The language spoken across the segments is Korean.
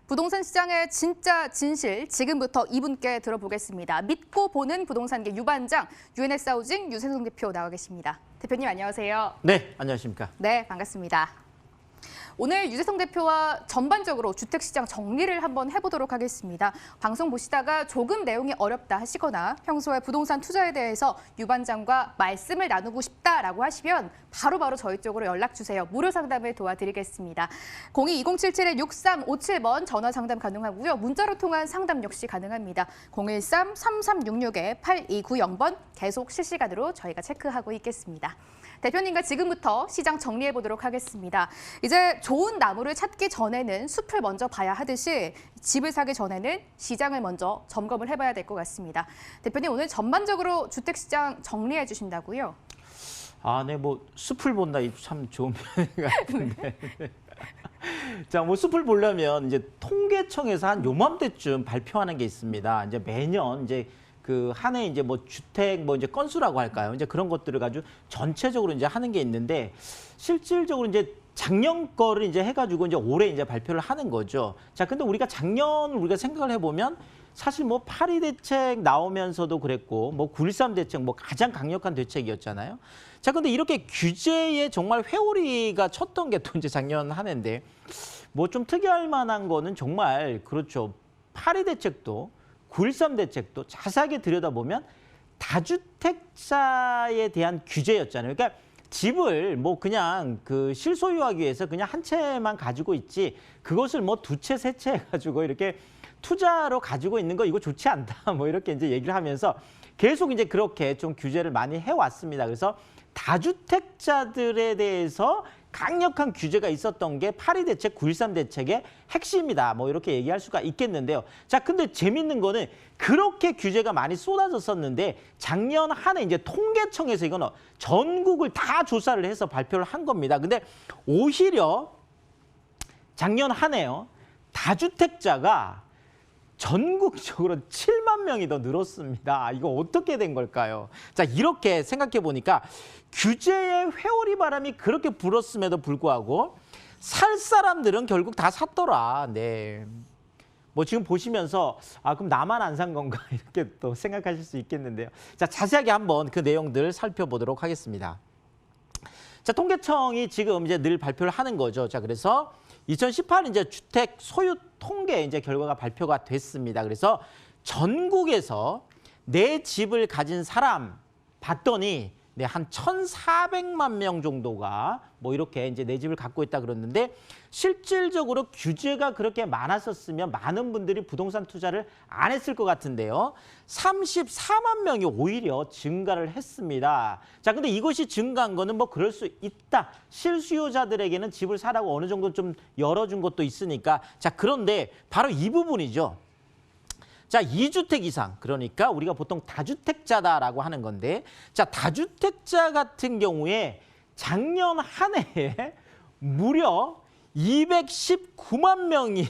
부동산 시장의 진짜 진실 지금부터 이분께 들어보겠습니다. 믿고 보는 부동산계 유반장 UNS 하우징 유세송 대표 나와 계십니다. 대표님 안녕하세요. 네, 안녕하십니까. 네, 반갑습니다. 오늘 유세송 대표와 전반적으로 주택시장 정리를 한번 해보도록 하겠습니다. 방송 보시다가 조금 내용이 어렵다 하시거나 평소에 부동산 투자에 대해서 유 반장과 말씀을 나누고 싶다라고 하시면 바로바로 저희 쪽으로 연락 주세요. 무료 상담을 도와드리겠습니다. 02-2077-6357번 전화 상담 가능하고요. 문자로 통한 상담 역시 가능합니다. 013-3366-8290번 계속 실시간으로 저희가 체크하고 있겠습니다. 대표님과 지금부터 시장 정리해보도록 하겠습니다. 이제 좋은 나무를 찾기 전에는 숲을 먼저 봐야 하듯이 집을 사기 전에는 시장을 먼저 점검을 해봐야 될 것 같습니다. 대표님 오늘 전반적으로 주택시장 정리해 주신다고요? 아, 네, 뭐 숲을 본다 이 참 좋은 표현 같은데. 자, 뭐 숲을 보려면 이제 통계청에서 한 요맘때쯤 발표하는 게 있습니다. 이제 매년 이제 그 한 해 이제 뭐 주택 뭐 이제 건수라고 할까요? 이제 그런 것들을 가지고 전체적으로 이제 하는 게 있는데 실질적으로 이제 작년 거를 이제 해가지고 이제 올해 이제 발표를 하는 거죠. 자, 근데 우리가 작년 우리가 생각을 해보면 사실 뭐 8.2 대책 나오면서도 그랬고 뭐 9.13 대책 뭐 가장 강력한 대책이었잖아요. 자, 근데 이렇게 규제에 정말 회오리가 쳤던 게 또 이제 작년 한 해인데 뭐 좀 특이할 만한 거는 정말 그렇죠. 8.2 대책도 9.13 대책도 자세하게 들여다보면 다주택자에 대한 규제였잖아요. 그러니까 집을 뭐 그냥 그 실소유하기 위해서 그냥 한 채만 가지고 있지 그것을 뭐 두 채, 세 채 해가지고 이렇게 투자로 가지고 있는 거 이거 좋지 않다. 뭐 이렇게 이제 얘기를 하면서 계속 이제 그렇게 좀 규제를 많이 해왔습니다. 그래서 다주택자들에 대해서 강력한 규제가 있었던 게 8.2 대책, 9.13 대책의 핵심이다. 뭐 이렇게 얘기할 수가 있겠는데요. 자, 근데 재밌는 거는 그렇게 규제가 많이 쏟아졌었는데 작년 한 해 이제 통계청에서 이거는 전국을 다 조사를 해서 발표를 한 겁니다. 근데 오히려 작년 한 해요. 다주택자가 전국적으로 7만 명이 더 늘었습니다. 이거 어떻게 된 걸까요? 자, 이렇게 생각해 보니까 규제의 회오리 바람이 그렇게 불었음에도 불구하고 살 사람들은 결국 다 샀더라. 네. 뭐 지금 보시면서 아, 그럼 나만 안 산 건가 이렇게 또 생각하실 수 있겠는데요. 자, 자세하게 한번 그 내용들 살펴보도록 하겠습니다. 자, 통계청이 지금 이제 늘 발표를 하는 거죠. 자, 그래서 2018 이제 주택 소유 통계 이제 결과가 발표가 됐습니다. 그래서 전국에서 내 집을 가진 사람 봤더니 네, 한 1,400만 명 정도가 뭐 이렇게 이제 내 집을 갖고 있다 그랬는데 실질적으로 규제가 그렇게 많았었으면 많은 분들이 부동산 투자를 안 했을 것 같은데요. 34만 명이 오히려 증가를 했습니다. 자, 근데 이것이 증가한 거는 뭐 그럴 수 있다. 실수요자들에게는 집을 사라고 어느 정도 좀 열어준 것도 있으니까. 자, 그런데 바로 이 부분이죠. 자, 2주택 이상, 그러니까 우리가 보통 다주택자다라고 하는 건데, 자, 다주택자 같은 경우에 작년 한 해에 무려 219만 명이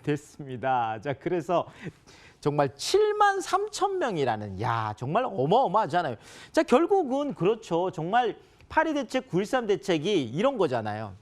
됐습니다. 자, 그래서 정말 7만 3천 명이라는, 야, 정말 어마어마하잖아요. 자, 결국은 그렇죠. 정말 8.2 대책, 9.13 대책이 이런 거잖아요.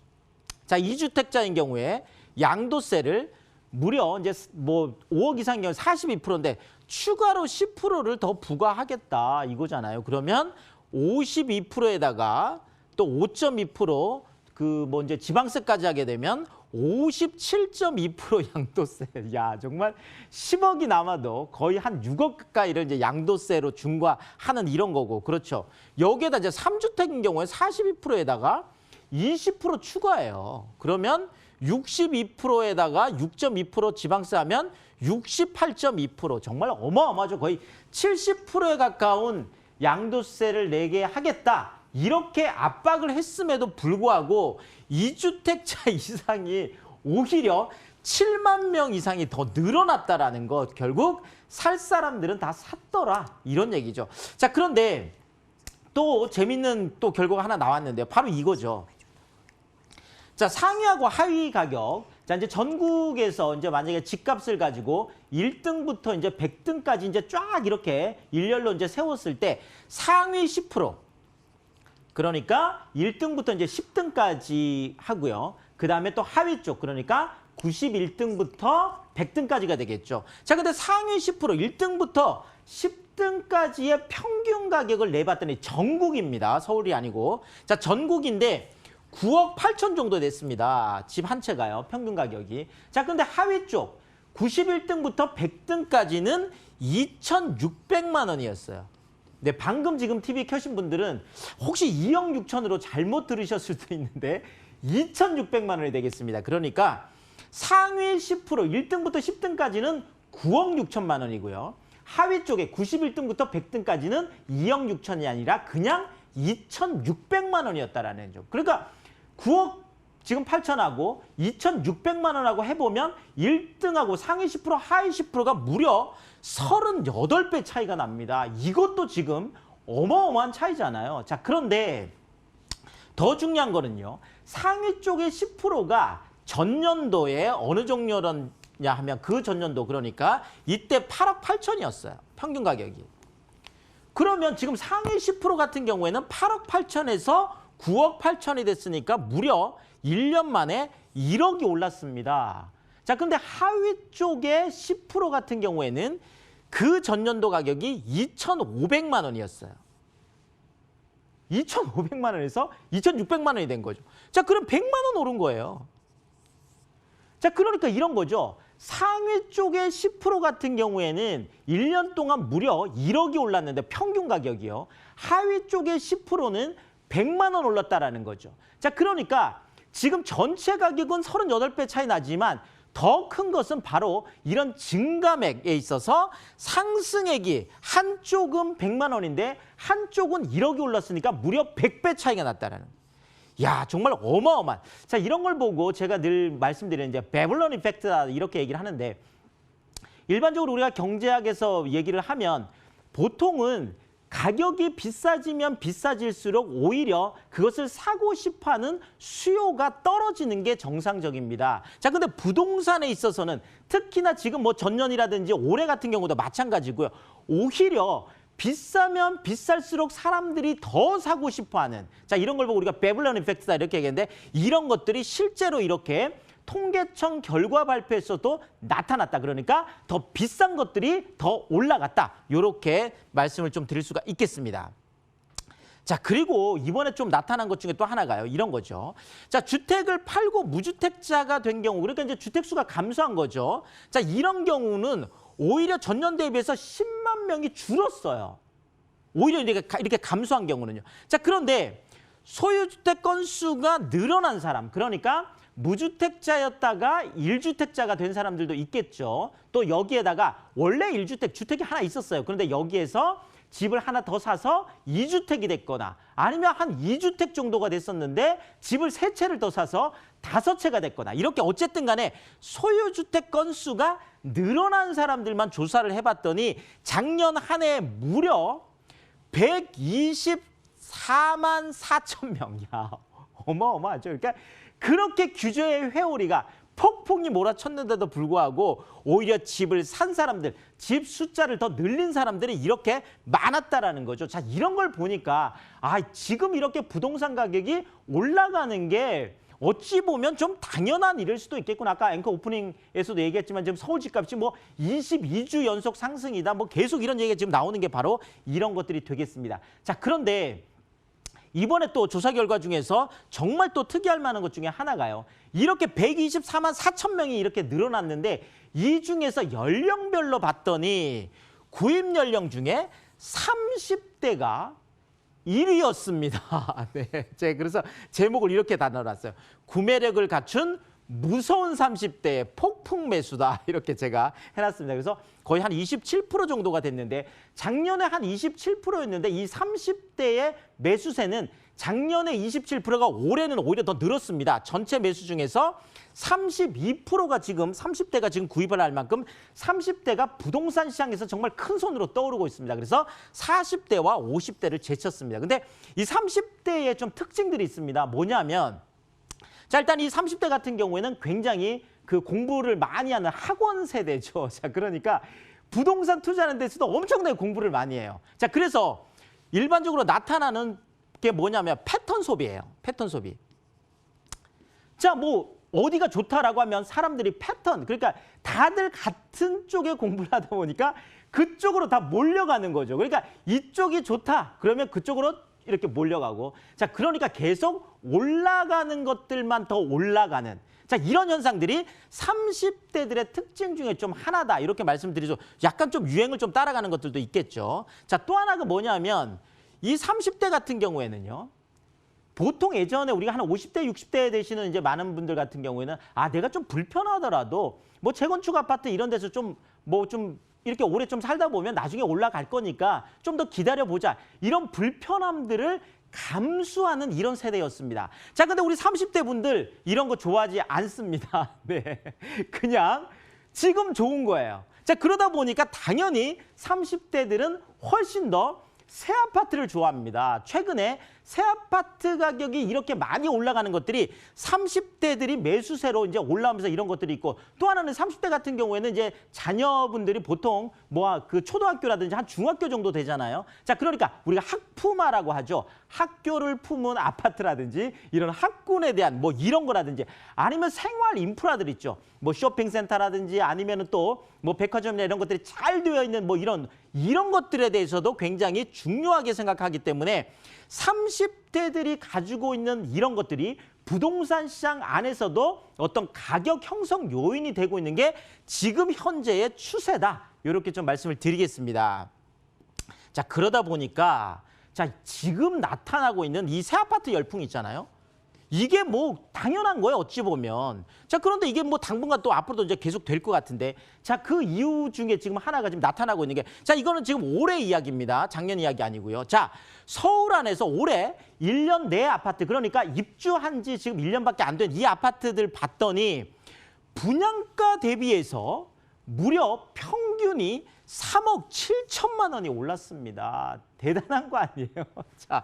자, 2주택자인 경우에 양도세를 무려 이제 뭐 5억 이상 경우 42%인데 추가로 10%를 더 부과하겠다 이거잖아요. 그러면 52%에다가 또 5.2% 그 뭐 이제 지방세까지 하게 되면 57.2% 양도세. 야, 정말 10억이 남아도 거의 한 6억 가까이를 이제 양도세로 중과하는 이런 거고. 그렇죠. 여기에다 이제 3주택인 경우에 42%에다가 20% 추가해요. 그러면 62%에다가 6.2% 지방세 하면 68.2%. 정말 어마어마하죠. 거의 70%에 가까운 양도세를 내게 하겠다. 이렇게 압박을 했음에도 불구하고 2주택자 이상이 오히려 7만 명 이상이 더 늘어났다라는 것. 결국 살 사람들은 다 샀더라. 이런 얘기죠. 자, 그런데 또 재밌는 또 결과가 하나 나왔는데요. 바로 이거죠. 자, 상위하고 하위 가격. 자, 이제 전국에서 이제 만약에 집값을 가지고 1등부터 이제 100등까지 이제 쫙 이렇게 일렬로 이제 세웠을 때 상위 10%. 그러니까 1등부터 이제 10등까지 하고요. 그다음에 또 하위 쪽 그러니까 91등부터 100등까지가 되겠죠. 자, 근데 상위 10% 1등부터 10등까지의 평균 가격을 내봤더니 전국입니다. 서울이 아니고. 자, 전국인데 9억 8천 정도 됐습니다. 집 한 채가요. 평균 가격이. 자, 근데 하위 쪽 91등부터 100등까지는 2,600만 원이었어요. 네, 방금 지금 TV 켜신 분들은 혹시 2억 6천으로 잘못 들으셨을 수도 있는데 2,600만 원이 되겠습니다. 그러니까 상위 10% 1등부터 10등까지는 9억 6천만 원이고요. 하위 쪽에 91등부터 100등까지는 2억 6천이 아니라 그냥 2,600만 원이었다라는 점. 그러니까 9억 지금 8천하고 2,600만 원하고 해보면 1등하고 상위 10% 하위 10%가 무려 38배 차이가 납니다. 이것도 지금 어마어마한 차이잖아요. 자, 그런데 더 중요한 거는요. 상위 쪽의 10%가 전년도에 어느 정도냐 하면 그 전년도 그러니까 이때 8억 8천이었어요. 평균 가격이. 그러면 지금 상위 10% 같은 경우에는 8억 8천에서 9억 8천이 됐으니까 무려 1년 만에 1억이 올랐습니다. 자, 근데 하위 쪽의 10% 같은 경우에는 그 전년도 가격이 2,500만 원이었어요. 2,500만 원에서 2,600만 원이 된 거죠. 자, 그럼 100만 원 오른 거예요. 자, 그러니까 이런 거죠. 상위 쪽의 10% 같은 경우에는 1년 동안 무려 1억이 올랐는데 평균 가격이요. 하위 쪽의 10%는 100만 원 올랐다라는 거죠. 자, 그러니까 지금 전체 가격은 38배 차이 나지만 더 큰 것은 바로 이런 증감액에 있어서 상승액이 한쪽은 100만 원인데 한쪽은 1억이 올랐으니까 무려 100배 차이가 났다라는 거예요. 야, 정말 어마어마한. 자, 이런 걸 보고 제가 늘 말씀드리는 이제 배블론 이펙트다 이렇게 얘기를 하는데 일반적으로 우리가 경제학에서 얘기를 하면 보통은 가격이 비싸지면 비싸질수록 오히려 그것을 사고 싶어하는 수요가 떨어지는 게 정상적입니다. 자, 근데 부동산에 있어서는 특히나 지금 뭐 전년이라든지 올해 같은 경우도 마찬가지고요. 오히려 비싸면 비쌀수록 사람들이 더 사고 싶어하는 자, 이런 걸 보고 우리가 배블론 이펙트다 이렇게 얘기했는데 이런 것들이 실제로 이렇게 통계청 결과 발표에서도 나타났다. 그러니까 더 비싼 것들이 더 올라갔다. 이렇게 말씀을 좀 드릴 수가 있겠습니다. 자, 그리고 이번에 좀 나타난 것 중에 또 하나가요. 이런 거죠. 자, 주택을 팔고 무주택자가 된 경우, 그러니까 이제 주택수가 감소한 거죠. 자, 이런 경우는 오히려 전년 대비해서 10만 명이 줄었어요. 오히려 이렇게 감소한 경우는요. 자, 그런데 소유주택 건수가 늘어난 사람, 그러니까 무주택자였다가 1주택자가 된 사람들도 있겠죠. 또 여기에다가 원래 1주택, 주택이 하나 있었어요. 그런데 여기에서 집을 하나 더 사서 2주택이 됐거나 아니면 한 2주택 정도가 됐었는데 집을 3채를 더 사서 5채가 됐거나 이렇게 어쨌든 간에 소유주택 건수가 늘어난 사람들만 조사를 해봤더니 작년 한 해 무려 124만 4천 명이야. 어마어마하죠. 그러니까 그렇게 규제의 회오리가 폭풍이 몰아쳤는데도 불구하고 오히려 집을 산 사람들, 집 숫자를 더 늘린 사람들이 이렇게 많았다라는 거죠. 자, 이런 걸 보니까 지금 이렇게 부동산 가격이 올라가는 게 어찌 보면 좀 당연한 일일 수도 있겠구나. 아까 앵커 오프닝에서도 얘기했지만 지금 서울 집값이 뭐 22주 연속 상승이다. 뭐 계속 이런 얘기가 지금 나오는 게 바로 이런 것들이 되겠습니다. 자, 그런데 이번에 또 조사 결과 중에서 정말 또 특이할 만한 것 중에 하나가요. 이렇게 124만 4천 명이 이렇게 늘어났는데 이 중에서 연령별로 봤더니 구입 연령 중에 30대가 1위였습니다. 네, 제가 그래서 제목을 이렇게 다뤄놨어요. 구매력을 갖춘 무서운 30대의 폭풍 매수다 이렇게 제가 해놨습니다. 그래서 거의 한 27% 정도가 됐는데 작년에 한 27%였는데 이 30대의 매수세는 작년에 27%가 올해는 오히려 더 늘었습니다. 전체 매수 중에서 32%가 지금 30대가 지금 구입을 할 만큼 30대가 부동산 시장에서 정말 큰 손으로 떠오르고 있습니다. 그래서 40대와 50대를 제쳤습니다. 근데 이 30대의 좀 특징들이 있습니다. 뭐냐면 자, 일단 이 30대 같은 경우에는 굉장히 그 공부를 많이 하는 학원 세대죠. 자, 그러니까 부동산 투자하는 데서도 엄청나게 공부를 많이 해요. 자, 그래서 일반적으로 나타나는 게 뭐냐면 패턴 소비예요. 패턴 소비. 자, 뭐 어디가 좋다라고 하면 사람들이 패턴, 그러니까 다들 같은 쪽에 공부를 하다 보니까 그쪽으로 다 몰려가는 거죠. 그러니까 이쪽이 좋다 그러면 그쪽으로 이렇게 몰려가고, 자 그러니까 계속 올라가는 것들만 더 올라가는, 자 이런 현상들이 30대들의 특징 중에 좀 하나다 이렇게 말씀드리죠. 약간 좀 유행을 좀 따라가는 것들도 있겠죠. 자 또 하나가 뭐냐면 이 30대 같은 경우에는요. 보통 예전에 우리가 한 50대, 60대 되시는 이제 많은 분들 같은 경우에는 내가 좀 불편하더라도 뭐 재건축 아파트 이런 데서 좀 이렇게 오래 좀 살다 보면 나중에 올라갈 거니까 좀 더 기다려보자. 이런 불편함들을 감수하는 이런 세대였습니다. 자, 근데 우리 30대 분들 이런 거 좋아하지 않습니다. 네. 그냥 지금 좋은 거예요. 자, 그러다 보니까 당연히 30대들은 훨씬 더 새 아파트를 좋아합니다. 최근에 새 아파트 가격이 이렇게 많이 올라가는 것들이 30대들이 매수세로 이제 올라오면서 이런 것들이 있고, 또 하나는 30대 같은 경우에는 이제 자녀분들이 보통 그 초등학교라든지 한 중학교 정도 되잖아요. 자, 그러니까 우리가 학품화라고 하죠. 학교를 품은 아파트라든지 이런 학군에 대한 뭐 이런 거라든지, 아니면 생활 인프라들 있죠. 뭐 쇼핑센터라든지 아니면은 또 뭐 백화점이나 이런 것들이 잘 되어 있는 뭐 이런 것들에 대해서도 굉장히 중요하게 생각하기 때문에 30대들이 가지고 있는 이런 것들이 부동산 시장 안에서도 어떤 가격 형성 요인이 되고 있는 게 지금 현재의 추세다. 이렇게 좀 말씀을 드리겠습니다. 자, 그러다 보니까 자, 지금 나타나고 있는 이 새 아파트 열풍 있잖아요. 이게 뭐 당연한 거예요, 어찌 보면. 자, 그런데 이게 뭐 당분간 또 앞으로도 이제 계속 될 것 같은데, 자, 그 이유 중에 지금 하나가 지금 나타나고 있는 게, 자, 이거는 지금 올해 이야기입니다. 작년 이야기 아니고요. 자, 서울 안에서 올해 1년 내 아파트, 그러니까 입주한 지 지금 1년밖에 안 된 이 아파트들 봤더니 분양가 대비해서 무려 평균이 3억 7천만 원이 올랐습니다. 대단한 거 아니에요? 자,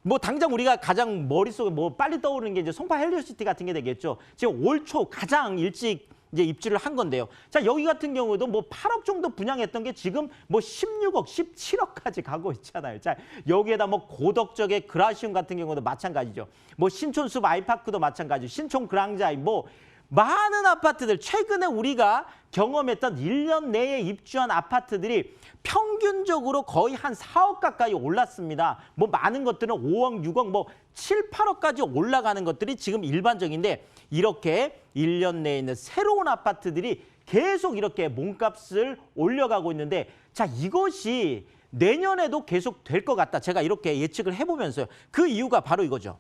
뭐 당장 우리가 가장 머릿속에 뭐 빨리 떠오르는 게 이제 송파 헬리오시티 같은 게 되겠죠. 지금 올 초 가장 일찍 이제 입주를 한 건데요. 자, 여기 같은 경우도 뭐 8억 정도 분양했던 게 지금 뭐 16억, 17억까지 가고 있잖아요. 자, 여기에다 뭐 고덕적의 그라시움 같은 경우도 마찬가지죠. 뭐 신촌숲 아이파크도 마찬가지, 신촌 그랑자이 뭐 많은 아파트들, 최근에 우리가 경험했던 1년 내에 입주한 아파트들이 평균적으로 거의 한 4억 가까이 올랐습니다. 뭐 많은 것들은 5억, 6억, 뭐 7, 8억까지 올라가는 것들이 지금 일반적인데, 이렇게 1년 내에 있는 새로운 아파트들이 계속 이렇게 몸값을 올려가고 있는데, 자, 이것이 내년에도 계속 될 것 같다. 제가 이렇게 예측을 해보면서요. 그 이유가 바로 이거죠.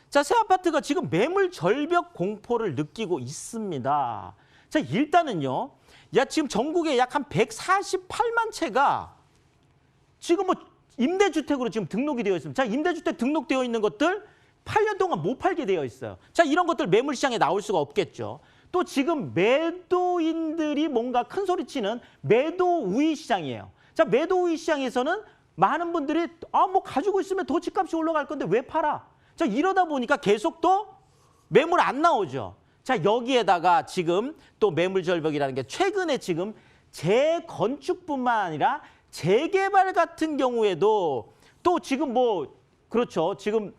자, 새 아파트가 지금 매물 절벽 공포를 느끼고 있습니다. 자, 일단은요. 지금 전국에 약 한 148만 채가 지금 뭐 임대주택으로 지금 등록이 되어 있습니다. 자, 임대주택 등록되어 있는 것들 8년 동안 못 팔게 되어 있어요. 자, 이런 것들 매물시장에 나올 수가 없겠죠. 또 지금 매도인들이 뭔가 큰 소리치는 매도 우위 시장이에요. 자, 매도 우위 시장에서는 많은 분들이 뭐 가지고 있으면 더 집값이 올라갈 건데 왜 팔아? 자, 이러다 보니까 계속 또 매물 안 나오죠. 자, 여기에다가 지금 또 매물 절벽이라는 게 최근에 지금 재건축뿐만 아니라 재개발 같은 경우에도 또 지금 뭐 그렇죠. 지금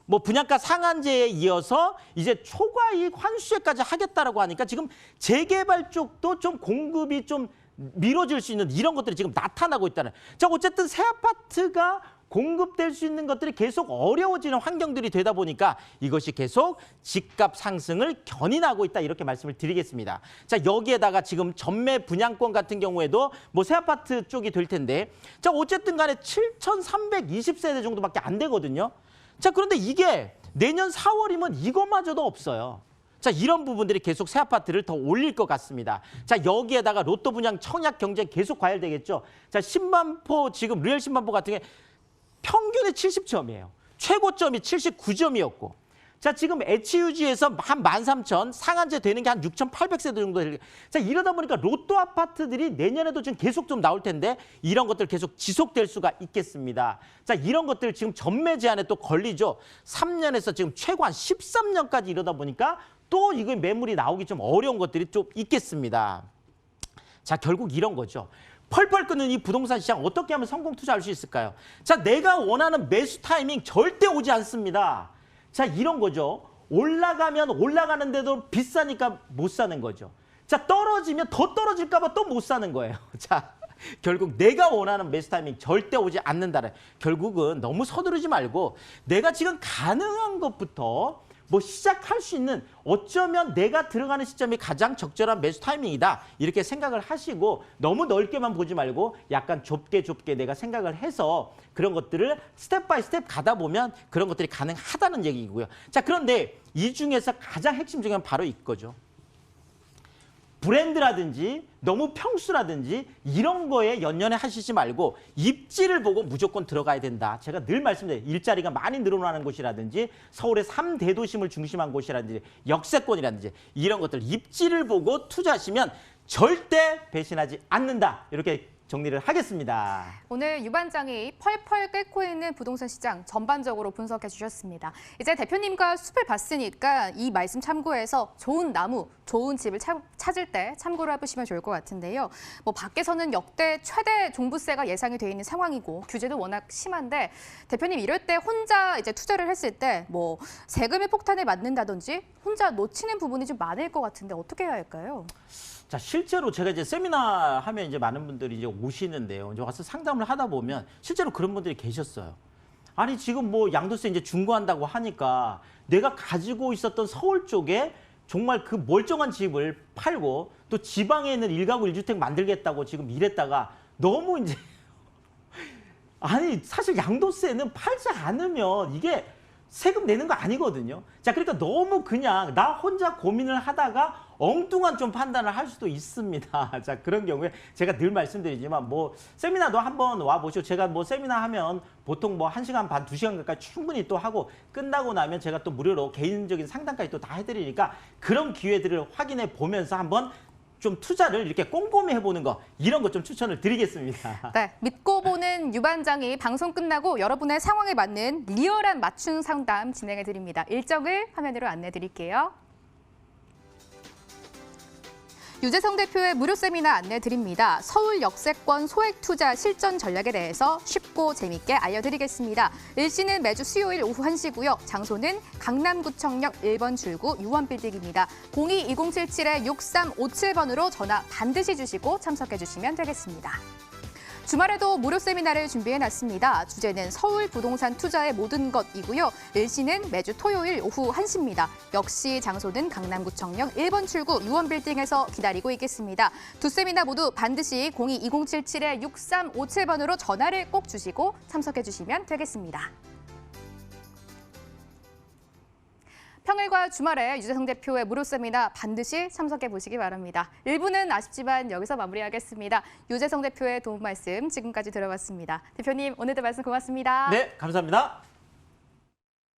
뭐 분양가 상한제에 이어서 이제 초과이익 환수제까지 하겠다라고 하니까 지금 재개발 쪽도 좀 공급이 좀 미뤄질 수 있는 이런 것들이 지금 나타나고 있다는. 자, 어쨌든 새 아파트가 공급될 수 있는 것들이 계속 어려워지는 환경들이 되다 보니까 이것이 계속 집값 상승을 견인하고 있다, 이렇게 말씀을 드리겠습니다. 자, 여기에다가 지금 전매 분양권 같은 경우에도 뭐 새 아파트 쪽이 될 텐데, 자, 어쨌든 간에 7,320세대 정도밖에 안 되거든요. 자, 그런데 이게 내년 4월이면 이것마저도 없어요. 자, 이런 부분들이 계속 새 아파트를 더 올릴 것 같습니다. 자, 여기에다가 로또 분양 청약 경쟁 계속 과열되겠죠. 자, 신반포 지금 리얼 신반포 같은 게 평균이 70점이에요. 최고점이 79점이었고. 자, 지금 HUG에서 한 13,000, 상한제 되는 게 한 6,800세대 정도. 자, 이러다 보니까 로또 아파트들이 내년에도 지금 계속 좀 나올 텐데 이런 것들 계속 지속될 수가 있겠습니다. 자, 이런 것들 지금 전매 제한에 또 걸리죠. 3년에서 지금 최고 한 13년까지 이러다 보니까 또 이거 매물이 나오기 좀 어려운 것들이 좀 있겠습니다. 자, 결국 이런 거죠. 펄펄 끓는 이 부동산 시장 어떻게 하면 성공 투자할 수 있을까요? 자, 내가 원하는 매수 타이밍 절대 오지 않습니다. 자, 이런 거죠. 올라가면 올라가는데도 비싸니까 못 사는 거죠. 자, 떨어지면 더 떨어질까 봐 또 못 사는 거예요. 자, 결국 내가 원하는 매수 타이밍 절대 오지 않는다는. 결국은 너무 서두르지 말고 내가 지금 가능한 것부터 뭐 시작할 수 있는, 어쩌면 내가 들어가는 시점이 가장 적절한 매수 타이밍이다, 이렇게 생각을 하시고 너무 넓게만 보지 말고 약간 좁게 내가 생각을 해서 그런 것들을 스텝 바이 스텝 가다 보면 그런 것들이 가능하다는 얘기고요. 자, 그런데 이 중에서 가장 핵심적인 건 바로 이거죠. 브랜드라든지 너무 평수라든지 이런 거에 연연해 하시지 말고 입지를 보고 무조건 들어가야 된다. 제가 늘 말씀드려요. 일자리가 많이 늘어나는 곳이라든지 서울의 3대도심을 중심한 곳이라든지 역세권이라든지 이런 것들 입지를 보고 투자하시면 절대 배신하지 않는다. 이렇게 정리를 하겠습니다. 오늘 유 반장이 펄펄 끓고 있는 부동산 시장 전반적으로 분석해 주셨습니다. 이제 대표님과 숲을 봤으니까 이 말씀 참고해서 좋은 나무, 좋은 집을 찾을 때 참고를 해보시면 좋을 것 같은데요. 뭐 밖에서는 역대 최대 종부세가 예상이 돼 있는 상황이고 규제도 워낙 심한데 대표님 이럴 때 혼자 이제 투자를 했을 때 뭐 세금의 폭탄을 맞는다든지 혼자 놓치는 부분이 좀 많을 것 같은데 어떻게 해야 할까요? 자, 실제로 제가 이제 세미나 하면 이제 많은 분들이 이제 오시는데요. 이제 와서 상담을 하다 보면 실제로 그런 분들이 계셨어요. 아니, 지금 뭐 양도세 이제 중과한다고 하니까 내가 가지고 있었던 서울 쪽에 정말 그 멀쩡한 집을 팔고 또 지방에 있는 1가구 1주택 만들겠다고 지금 이랬다가 너무 이제 아니, 사실 양도세는 팔지 않으면 이게 세금 내는 거 아니거든요. 자, 그러니까 너무 그냥 나 혼자 고민을 하다가 엉뚱한 좀 판단을 할 수도 있습니다. 자, 그런 경우에 제가 늘 말씀드리지만 뭐 세미나도 한번 와보시고, 제가 뭐 세미나 하면 보통 뭐 1시간 반, 2시간 가까이 충분히 또 하고 끝나고 나면 제가 또 무료로 개인적인 상담까지 또 다 해드리니까 그런 기회들을 확인해 보면서 한번 좀 투자를 이렇게 꼼꼼히 해보는 거, 이런 거 좀 추천을 드리겠습니다. 네, 믿고 보는 유 반장이 방송 끝나고 여러분의 상황에 맞는 리얼한 맞춤 상담 진행해 드립니다. 일정을 화면으로 안내 드릴게요. 유재성 대표의 무료 세미나 안내 드립니다. 서울 역세권 소액 투자 실전 전략에 대해서 쉽고 재밌게 알려드리겠습니다. 일시는 매주 수요일 오후 1시고요. 장소는 강남구청역 1번 출구 유원빌딩입니다. 02-2077-6357번으로 전화 반드시 주시고 참석해 주시면 되겠습니다. 주말에도 무료 세미나를 준비해놨습니다. 주제는 서울 부동산 투자의 모든 것이고요. 일시는 매주 토요일 오후 1시입니다. 역시 장소는 강남구청역 1번 출구 유원빌딩에서 기다리고 있겠습니다. 두 세미나 모두 반드시 02-2077-6357번으로 전화를 꼭 주시고 참석해 주시면 되겠습니다. 평일과 주말에 유재성 대표의 무료 세미나 반드시 참석해 보시기 바랍니다. 1부는 아쉽지만 여기서 마무리하겠습니다. 유재성 대표의 도움 말씀 지금까지 들어봤습니다. 대표님, 오늘도 말씀 고맙습니다. 네, 감사합니다.